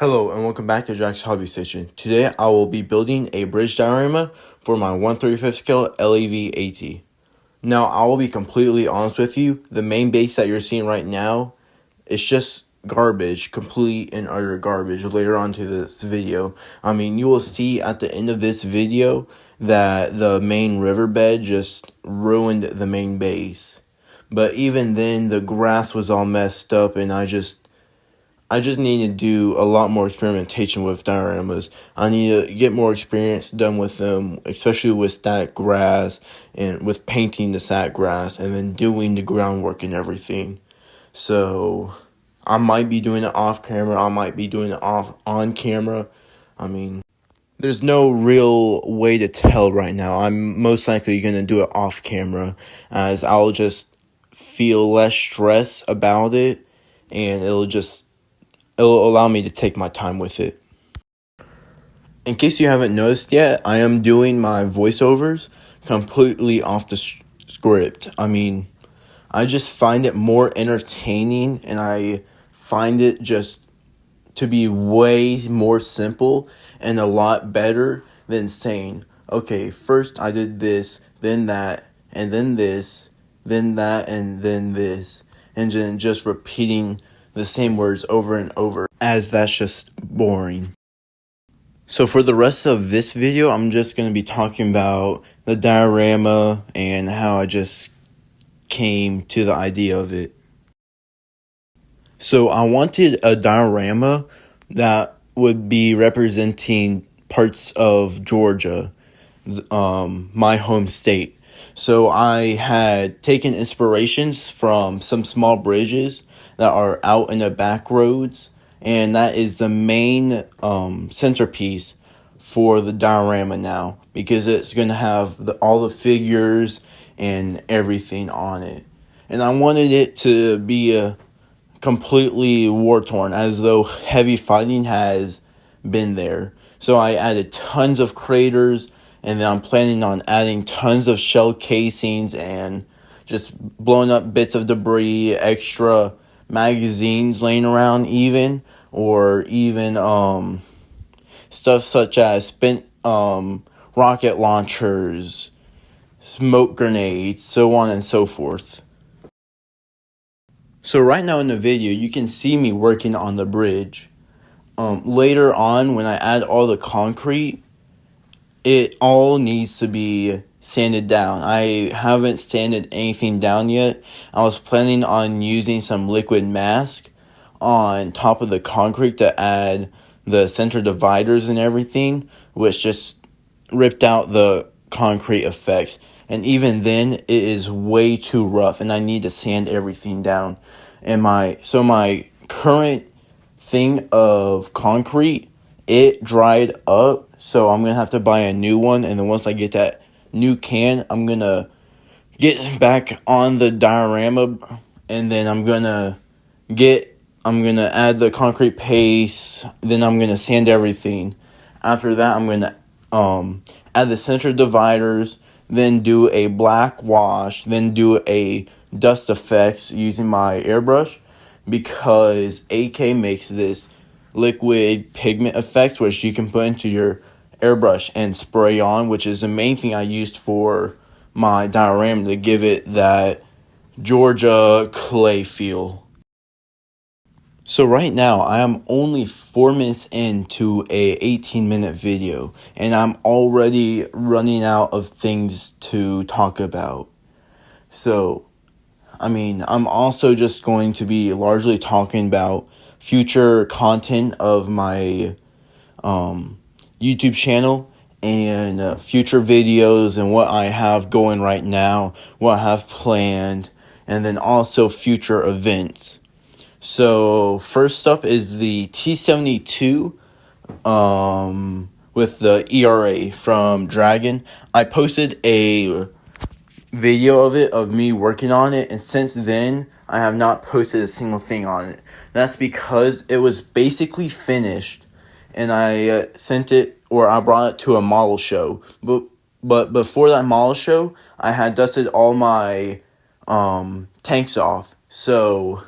Hello and welcome back to Jack's Hobby Station. Today I will be building a bridge diorama for my 1/35 scale LEV AT. Now I will be completely honest with you, the main base that you're seeing right now is just garbage, complete and utter garbage later on to this video. I mean, you will see at the end of this video that the main riverbed just ruined the main base. But even then the grass was all messed up and I just need to do a lot more experimentation with dioramas. I need to get more experience done with them, especially with static grass and with painting the static grass and then doing the groundwork and everything. So I might be doing it off camera. I might be doing it on camera. I mean, there's no real way to tell right now. I'm most likely going to do it off camera as I'll just feel less stress about it and it'll allow me to take my time with it. In case you haven't noticed yet, I am doing my voiceovers completely off the script. I mean, I just find it more entertaining and I find it just to be way more simple and a lot better than saying, okay, first I did this, then that, and then this, then that, and then this, and then just repeating the same words over and over, as that's just boring. So for the rest of this video, I'm just going to be talking about the diorama and how I just came to the idea of it. So I wanted a diorama that would be representing parts of Georgia, my home state. So I had taken inspirations from some small bridges that are out in the back roads, and that is the main centerpiece for the diorama now, because it's going to have all the figures and everything on it. And I wanted it to be completely war-torn, as though heavy fighting has been there. So I added tons of craters, and then I'm planning on adding tons of shell casings and just blowing up bits of debris, extra magazines laying around even, or even stuff such as spent rocket launchers, smoke grenades, so on and so forth. So right now in the video, you can see me working on the bridge. Later on, when I add all the concrete, it all needs to be sanded down. I haven't sanded anything down yet. I was planning on using some liquid mask on top of the concrete to add the center dividers and everything, which just ripped out the concrete effects. And even then, it is way too rough, and I need to sand everything down. And my current thing of concrete, it dried up, so I'm gonna have to buy a new one. And then once I get that new can, I'm gonna get back on the diorama, and then I'm gonna add the concrete paste. Then I'm gonna sand everything. After that, I'm gonna add the center dividers, then do a black wash, then do a dust effects using my airbrush, because AK makes this liquid pigment effect which you can put into your airbrush and spray on, which is the main thing I used for my diorama to give it that Georgia clay feel. So right now I am only 4 minutes into a 18-minute video and I'm already running out of things to talk about. So I mean, I'm also just going to be largely talking about future content of my YouTube channel and future videos and what I have going right now, what I have planned, and then also future events. So first up is the T72 with the ERA from Dragon. I posted a video of it, of me working on it, and since then I have not posted a single thing on it. That's because it was basically finished and I I brought it to a model show, but before that model show I had dusted all my tanks off. So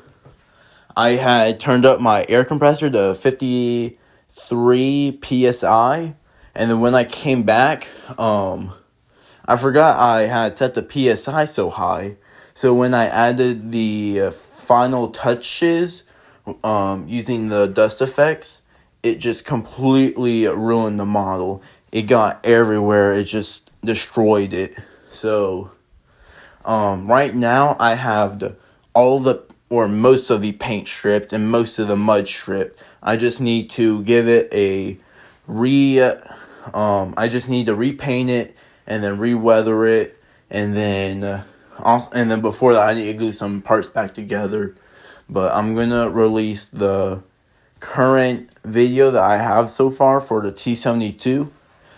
I had turned up my air compressor to 50 3 psi, and then when I came back, I forgot I had set the psi so high. So when I added the final touches, using the dust effects, it just completely ruined the model. It got everywhere. It just destroyed it. So, right now I have all the or most of the paint stripped and most of the mud stripped. I just need to give it a I just need to repaint it and then re-weather it, and then before that I need to glue some parts back together. But I'm gonna release the current video that I have so far for the T72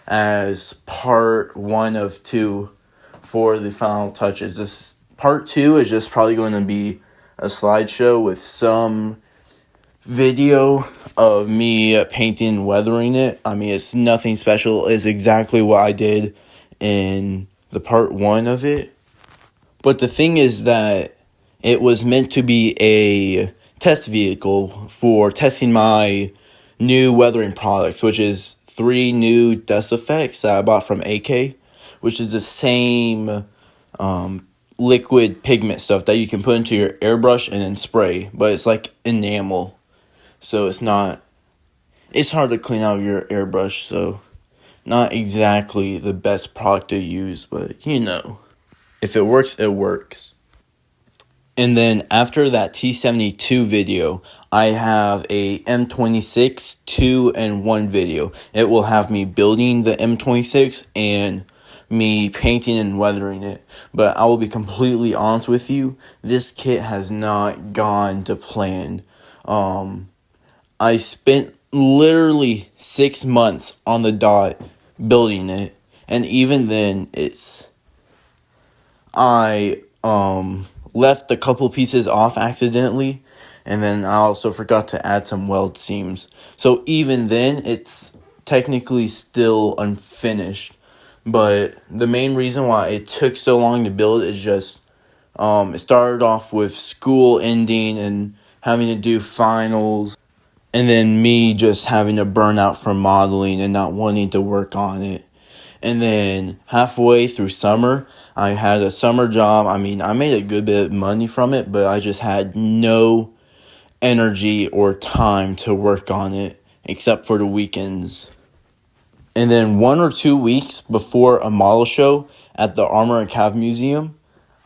as part 1 of 2 for the final touches. This part 2 is just probably going to be a slideshow with some video of me painting and weathering it. I mean, it's nothing special. It's exactly what I did in the part 1 of it. But the thing is that it was meant to be a test vehicle for testing my new weathering products, which is 3 new dust effects that I bought from AK, which is the same liquid pigment stuff that you can put into your airbrush and then spray, but it's like enamel. So it's hard to clean out your airbrush, so not exactly the best product to use, but if it works, it works. And then after that T72 video, I have a M26 2-in-1 video. It will have me building the M26 and me painting and weathering it. But I will be completely honest with you, this kit has not gone to plan. I spent literally 6 months on the dot building it, and even then I left a couple pieces off accidentally, and then I also forgot to add some weld seams. So even then, it's technically still unfinished. But the main reason why it took so long to build is just it started off with school ending and having to do finals, and then me just having to burn out from modeling and not wanting to work on it. And then halfway through summer, I had a summer job. I mean, I made a good bit of money from it, but I just had no energy or time to work on it except for the weekends. And then 1 or 2 weeks before a model show at the Armor and Cav Museum,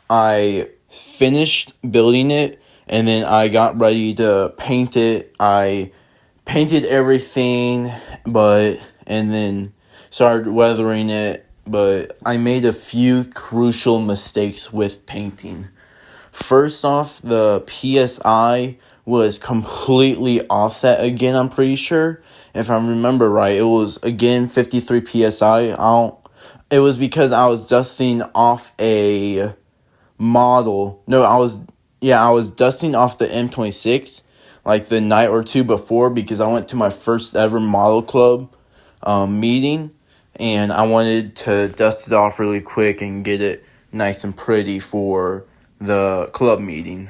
I finished building it, and then I got ready to paint it. I painted everything, and then started weathering it, but I made a few crucial mistakes with painting. First off, the PSI was completely offset again, I'm pretty sure. If I remember right, it was again 53 PSI. It was because I was dusting off a model. No, I was dusting off the M26 like the night or two before, because I went to my first ever model club meeting, and I wanted to dust it off really quick and get it nice and pretty for the club meeting.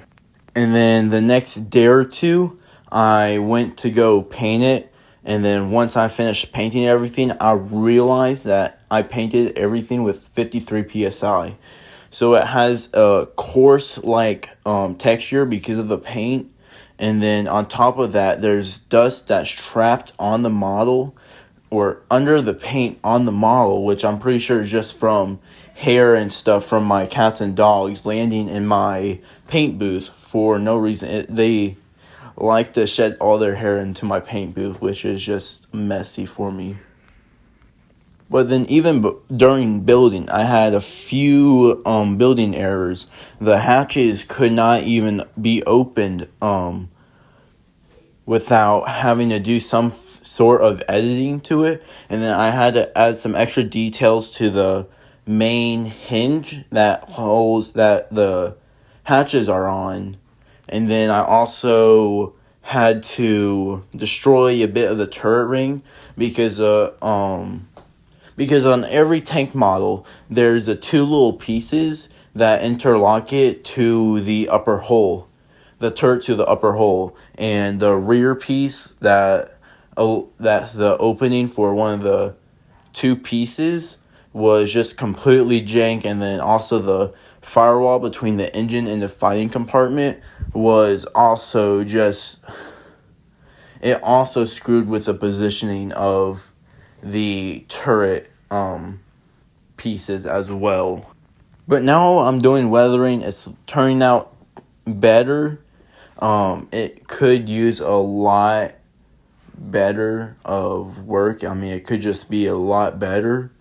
And then the next day or two, I went to go paint it, and then once I finished painting everything, I realized that I painted everything with 53 PSI. So it has a coarse texture because of the paint, and then on top of that, there's dust that's trapped on the model or under the paint on the model, which I'm pretty sure is just from hair and stuff from my cats and dogs landing in my paint booth for no reason. They like to shed all their hair into my paint booth, which is just messy for me. But then even during building, I had a few building errors. The hatches could not even be opened without having to do some sort of editing to it. And then I had to add some extra details to the main hinge that the hatches are on. And then I also had to destroy a bit of the turret ring because on every tank model there's 2 little pieces that interlock it to the upper hull, the turret to the upper hull, and the rear piece that that's the opening for one of the two pieces was just completely jank, and then also the firewall between the engine and the fighting compartment was also just, it also screwed with the positioning of the turret pieces as well. But now I'm doing weathering. It's turning out better. It could use a lot better of work. I mean, it could just be a lot better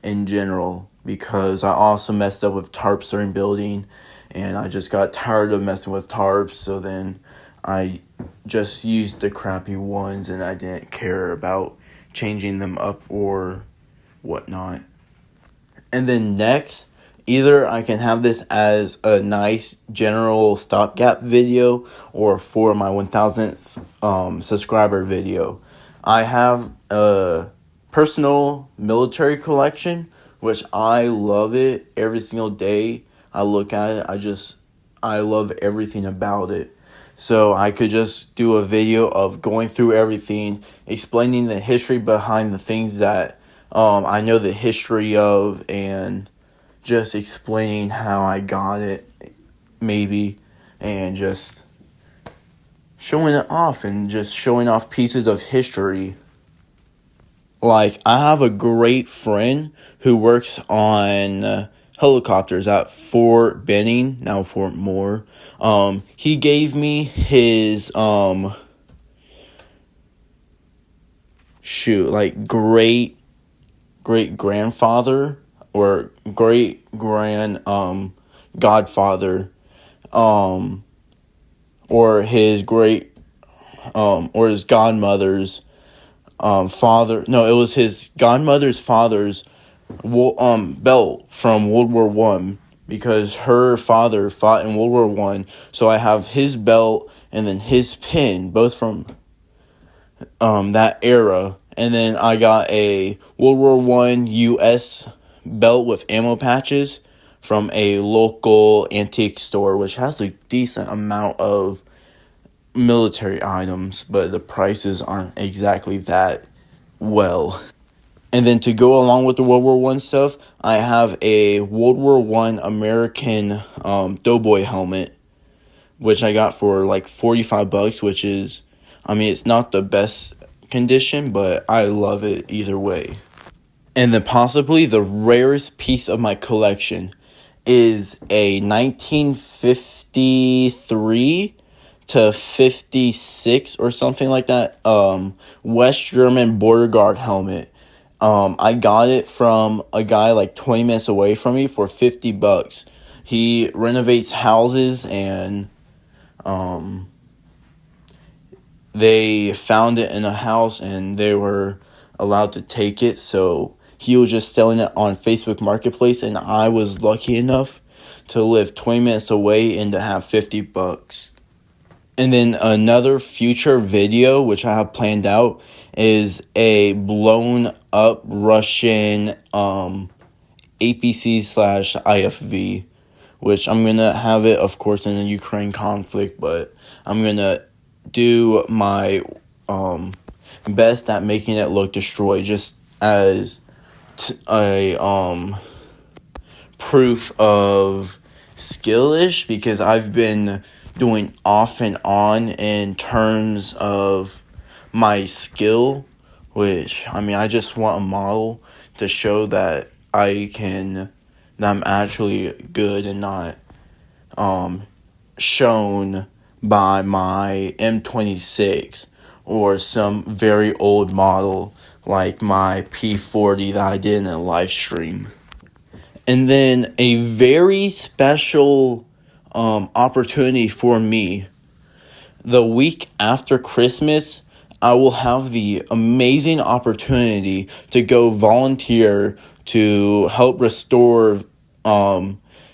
in general, because I also messed up with tarps during building, and I just got tired of messing with tarps, so then I just used the crappy ones, and I didn't care about changing them up or whatnot. And then next, either I can have this as a nice general stopgap video or for my 1000th subscriber video. I have a personal military collection, which I love it every single day. I look at it, I love everything about it. So I could just do a video of going through everything, explaining the history behind the things that I know the history of, and just explaining how I got it, maybe, and just showing it off and just showing off pieces of history. Like, I have a great friend who works on helicopters at Fort Benning, now Fort Moore. He gave me his, great grandfather or great grand godfather, or his great or his godmother's father. No, it was his godmother's father's belt from World War One, because her father fought in World War One. So I have his belt and then his pin, both from that era. And then I got a World War One U.S. belt with ammo patches from a local antique store, which has a decent amount of military items, but the prices aren't exactly that well. And then to go along with the World War One stuff, I have a World War One American Doughboy helmet, which I got for like $45, which is, I mean, it's not the best condition, but I love it either way. And then possibly the rarest piece of my collection is a 1953 to 56 or something like that West German border guard helmet. I got it from a guy like 20 minutes away from me for $50. He renovates houses, and they found it in a house and they were allowed to take it, so he was just selling it on Facebook Marketplace, and I was lucky enough to live 20 minutes away and to have $50. And then another future video, which I have planned out, is a blown up Russian APC/IFV, which I'm going to have it, of course, in the Ukraine conflict, but I'm going to do my best at making it look destroyed, just as a proof of skillish, because I've been doing off and on in terms of my skill, which, I mean, I just want a model to show that that I'm actually good and not shown by my M26 or some very old model like my P40 that I did in a live stream. And then a very special opportunity for me. The week after Christmas, I will have the amazing opportunity to go volunteer to help restore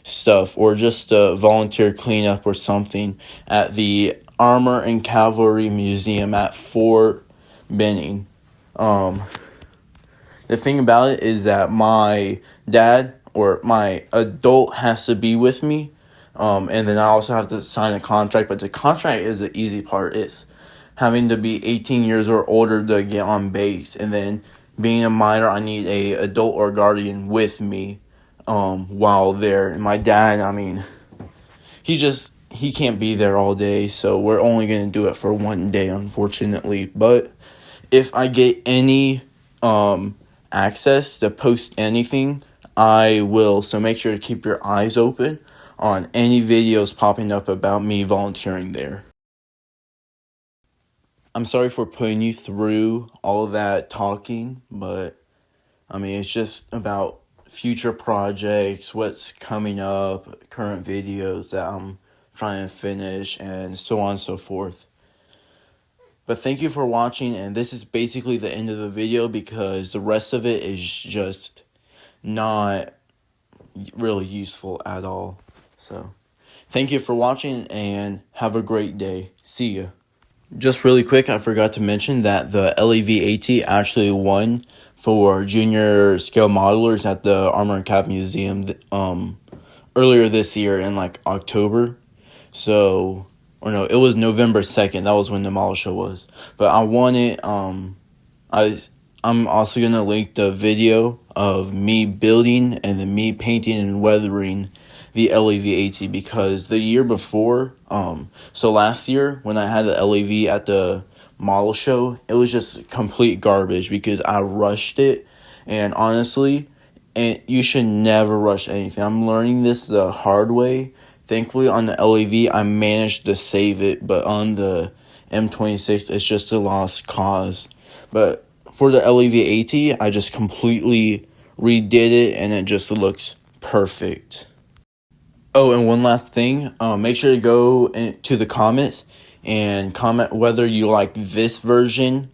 stuff, or just volunteer cleanup or something at the Armor and Cavalry Museum at Fort Benning. The thing about it is that my dad or my adult has to be with me, and then I also have to sign a contract, but the contract is the easy part. It's having to be 18 years or older to get on base, and then being a minor, I need a adult or guardian with me while there. And my dad, I mean, he can't be there all day, so we're only going to do it for one day, unfortunately. But if I get any access to post anything, I will. So make sure to keep your eyes open on any videos popping up about me volunteering there. I'm sorry for putting you through all that talking, but I mean, it's just about future projects, what's coming up, current videos that I'm trying to finish, and so on and so forth. But thank you for watching, and this is basically the end of the video because the rest of it is just not really useful at all. So, thank you for watching, and have a great day. See ya. Just really quick, I forgot to mention that the LEV-AT actually won for junior scale modelers at the Armor and Cap Museum earlier this year in like October. So, or no, it was November 2nd. That was when the model show was. But I won it. I'm also going to link the video of me building and then me painting and weathering the LEV-AT because the year before, so last year when I had the LEV at the model show, it was just complete garbage because I rushed it, and honestly, and you should never rush anything. I'm learning this the hard way. Thankfully on the LEV I managed to save it, but on the M26 it's just a lost cause. But for the LEV-AT, I just completely redid it and it just looks perfect. Oh, and one last thing, make sure to go to the comments and comment whether you like this version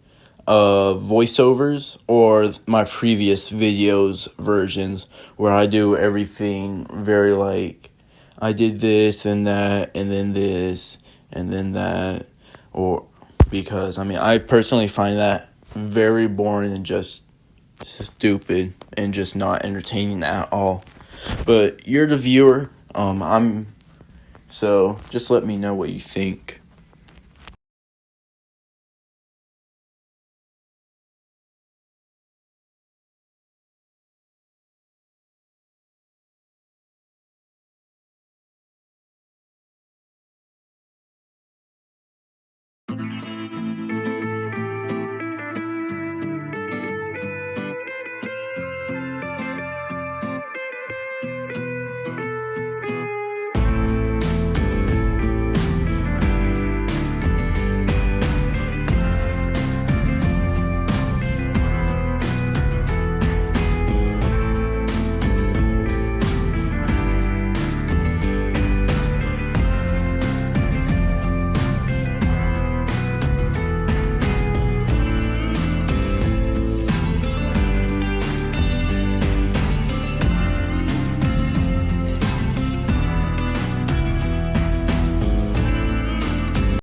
of voiceovers or my previous videos versions where I do everything very like, I did this and that and then this and then that, or because, I mean, I personally find that very boring and just stupid and just not entertaining at all. But you're the viewer. So just let me know what you think.